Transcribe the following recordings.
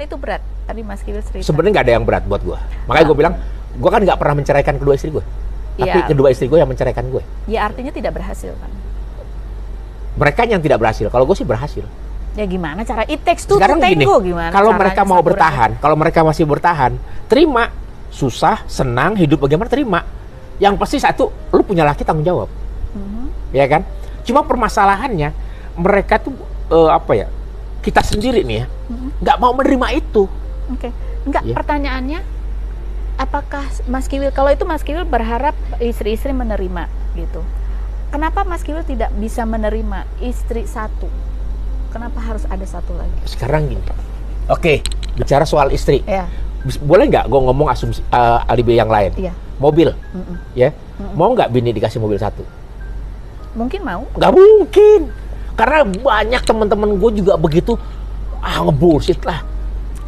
itu berat. Tadi Mas Kiwil cerita. Sebenarnya nggak ada yang berat buat gue. Makanya gue bilang, gue kan nggak pernah menceraikan kedua istri gue. Tapi kedua istri gue yang menceraikan gue. Ya artinya tidak berhasil kan? Mereka yang tidak berhasil. Kalau gue sih berhasil. Ya gimana cara? It takes two Sekarang to gini, tango gimana? kalau mereka mau bertahan, kalau mereka masih bertahan, terima. Susah, senang, hidup bagaimana terima. Yang pasti satu, lu punya laki tanggung jawab. Ya kan? Cuma permasalahannya, mereka tuh kita sendiri nih ya, nggak mau menerima itu. Oke. Enggak, pertanyaannya, apakah Mas Kiwil, kalau itu Mas Kiwil berharap istri-istri menerima gitu. Kenapa Mas Kiwil tidak bisa menerima istri satu? Kenapa harus ada satu lagi? Sekarang gini, oke, bicara soal istri. Ya. Boleh nggak gue ngomong asumsi alibi yang lain? Iya. Mobil, ya, mau nggak bini dikasih mobil satu? Mungkin mau. Nggak mungkin, karena banyak teman-teman gue juga begitu, ngebullshit lah.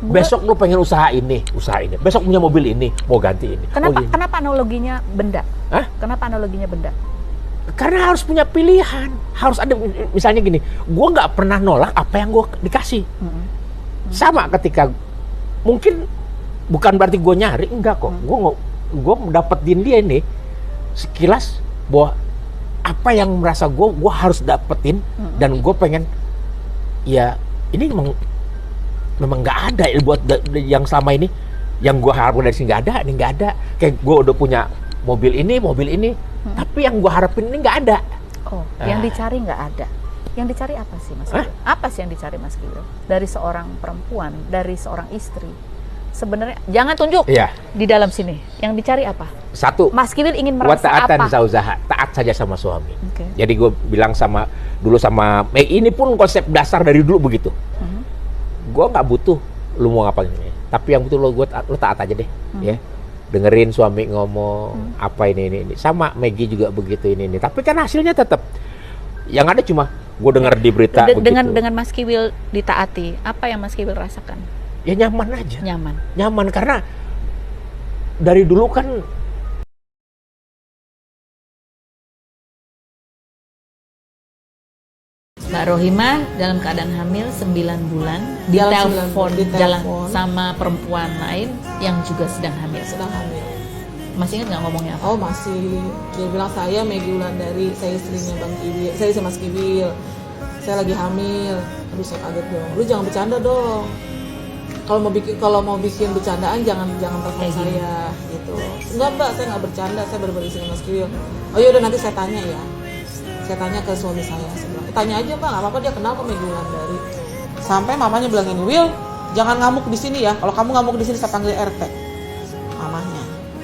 Besok lu pengen usaha ini. Besok punya mobil ini, mau ganti ini. Kenapa analoginya benda? Hah? Kenapa analoginya benda? Karena harus punya pilihan, harus ada. Misalnya gini, gue nggak pernah nolak apa yang gue dikasih. Sama ketika mungkin bukan berarti gue nyari, enggak kok. Gue dapetin dia ini sekilas bahwa apa yang merasa gue harus dapetin dan gue pengen, ya ini memang nggak ada buat yang selama ini yang gue harapin dari sini nggak ada. Kayak gue udah punya mobil ini, tapi yang gue harapin ini nggak ada. Yang dicari nggak ada. Yang dicari apa sih Mas Kiwil? Apa sih yang dicari Mas Kiwil dari seorang perempuan, dari seorang istri? Sebenarnya jangan tunjuk di dalam sini. Yang dicari apa? Satu, Mas Kiwil ingin merasa apa? Zauzaha, taat saja sama suami. Okay. Jadi gue bilang dulu sama ini pun konsep dasar dari dulu begitu. Gue nggak butuh lu mau ngapain ini, tapi yang butuh lu taat aja deh, ya. Dengerin suami ngomong apa ini. Sama Maggie juga begitu ini. Tapi kan hasilnya tetap yang ada cuma gue dengar di berita begitu. Dengan Mas Kiwil ditaati, apa yang Mas Kiwil rasakan? Ya nyaman aja. Nyaman karena dari dulu kan Mbak Rohimah dalam keadaan hamil 9 bulan ditelepon jalan sama perempuan lain yang juga sedang hamil. Masih ingat nggak ngomongnya apa? Oh masih. Dia bilang saya Maggie Wulandari, saya istrinya Bang Kiwil, saya sama Mas Kiwil. Saya lagi hamil. Aduh saya kaget dong. Lu jangan bercanda dong. Kalau mau bikin bercandaan jangan telepon saya gitu. Enggak Mbak, saya nggak bercanda, saya benar-benar istri Mas Kiwil. Oh ya udah nanti saya tanya ya. Saya tanya ke suami saya bilang, tanya aja Bang, apa dia kenal kok Maggie Wulandari. Sampai mamanya bilang ini, Wil, jangan ngamuk di sini ya. Kalau kamu ngamuk di sini saya panggil RT.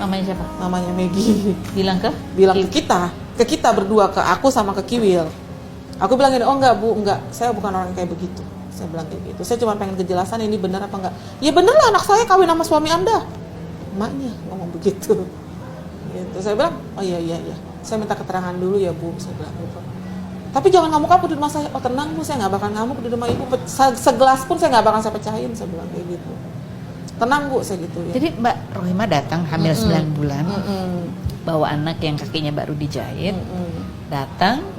Mamanya siapa? Mamanya Maggie. Bilang ke kita berdua, ke aku sama ke Kiwil. Aku bilang gini, oh enggak Bu, enggak, saya bukan orang kayak begitu. Saya bilang kayak gitu. Saya cuma pengen kejelasan ini benar apa enggak. Ya bener lah, anak saya kawin sama suami Anda. Emaknya ngomong begitu. Gitu. Saya bilang, oh iya. Saya minta keterangan dulu ya Bu, saya bilang gitu. Tapi jangan ngamuk di rumah saya. Oh tenang Bu, saya nggak bakal ngamuk di rumah Ibu. Segelas pun saya nggak bakal saya pecahin, saya bilang kayak gitu. Tenang Bu, saya gitu ya. Jadi Mbak Rohimah datang hamil 9 bulan, bawa anak yang kakinya baru dijahit,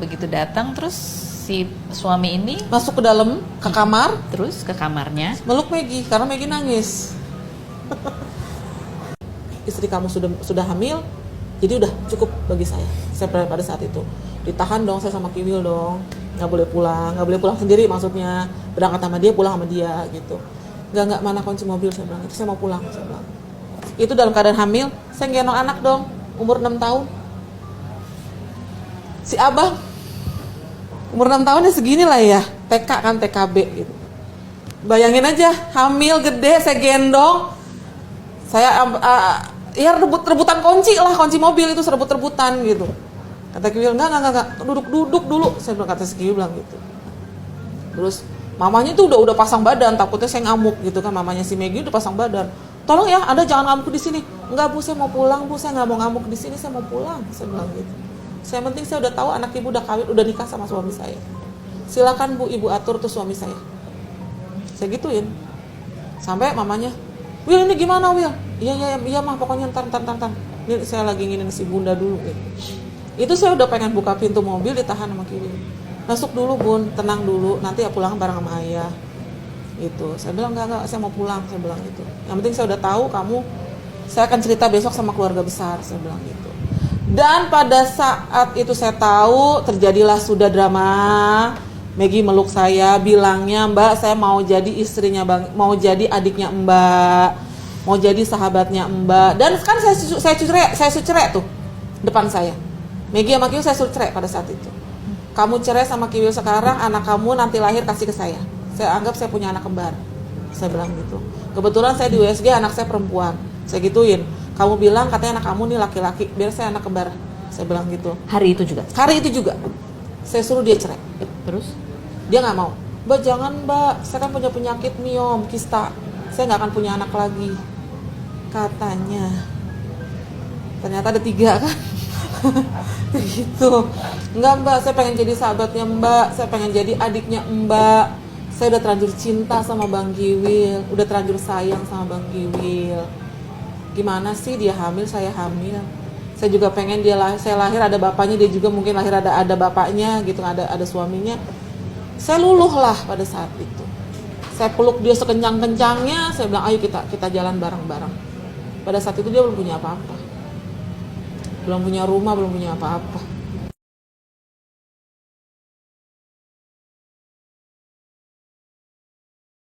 begitu datang terus si suami ini masuk ke dalam, ke kamar, terus ke kamarnya meluk Maggie karena Maggie nangis. Istri kamu sudah hamil, jadi udah cukup bagi saya. Saya pada saat itu ditahan dong saya sama Kiwil dong, nggak boleh pulang sendiri maksudnya, berangkat sama dia pulang sama dia gitu. Nggak mana kunci mobil, saya bilang itu saya mau pulang, saya bilang. Itu dalam keadaan hamil, saya gendong anak dong, umur 6 tahun. Si abang umur 6 tahun ya segini lah ya, TK kan, TKB gitu. Bayangin aja, hamil gede, saya gendong. Saya ya rebutan kunci mobil itu, rebut-rebutan gitu. Kata Kiwil, enggak, duduk dulu. Saya bilang, kata si Kiwil bilang gitu. Terus mamanya tuh udah pasang badan, takutnya saya ngamuk gitu kan, mamanya si Maggie udah pasang badan. Tolong ya, Anda jangan ngamuk di sini. Enggak Bu, saya mau pulang Bu, saya nggak mau ngamuk di sini, saya mau pulang. Saya bilang gitu. Saya penting saya udah tahu anak Ibu udah kawin, udah nikah sama suami saya. Silakan Bu, Ibu atur tuh suami saya. Saya gituin. Sampai mamanya, Wil ini gimana Wil? Iya mah pokoknya ntar. Ini saya lagi nginin si Bunda dulu gitu. Itu saya udah pengen buka pintu mobil, ditahan sama Kiwil. Masuk dulu Bun, tenang dulu, nanti ya pulang bareng sama ayah. Itu saya bilang enggak, saya mau pulang, saya bilang gitu. Yang penting saya udah tahu kamu, saya akan cerita besok sama keluarga besar, saya bilang gitu. Dan pada saat itu saya tahu terjadilah sudah drama. Maggie meluk saya, bilangnya, Mbak, saya mau jadi istrinya Bang, mau jadi adiknya Mbak, mau jadi sahabatnya Mbak. Dan kan saya cerai tuh depan saya. Maggie sama Kiwil saya suruh cerai pada saat itu. Kamu cerai sama Kiwil sekarang, anak kamu nanti lahir kasih ke saya. Saya anggap saya punya anak kembar. Saya bilang gitu. Kebetulan saya di USG, anak saya perempuan. Saya gituin. Kamu bilang katanya anak kamu nih laki-laki, biar saya anak kembar. Saya bilang gitu. Hari itu juga. Hari itu juga. Saya suruh dia cerai. Terus? Dia nggak mau. Mbak jangan Mbak, saya kan punya penyakit miom, kista. Saya nggak akan punya anak lagi. Katanya. Ternyata ada 3 kan. Gitu. Enggak Mbak, saya pengen jadi sahabatnya Mbak, saya pengen jadi adiknya Mbak. Saya udah terlanjur cinta sama Bang Kiwil, udah terlanjur sayang sama Bang Kiwil. Gimana sih dia hamil, saya hamil. Saya juga pengen saya lahir ada bapaknya, dia juga mungkin lahir ada bapaknya gitu, ada suaminya. Saya luluh lah pada saat itu. Saya peluk dia sekencang-kencangnya, saya bilang ayo kita jalan bareng-bareng. Pada saat itu dia belum punya apa-apa. Belum punya rumah, belum punya apa-apa.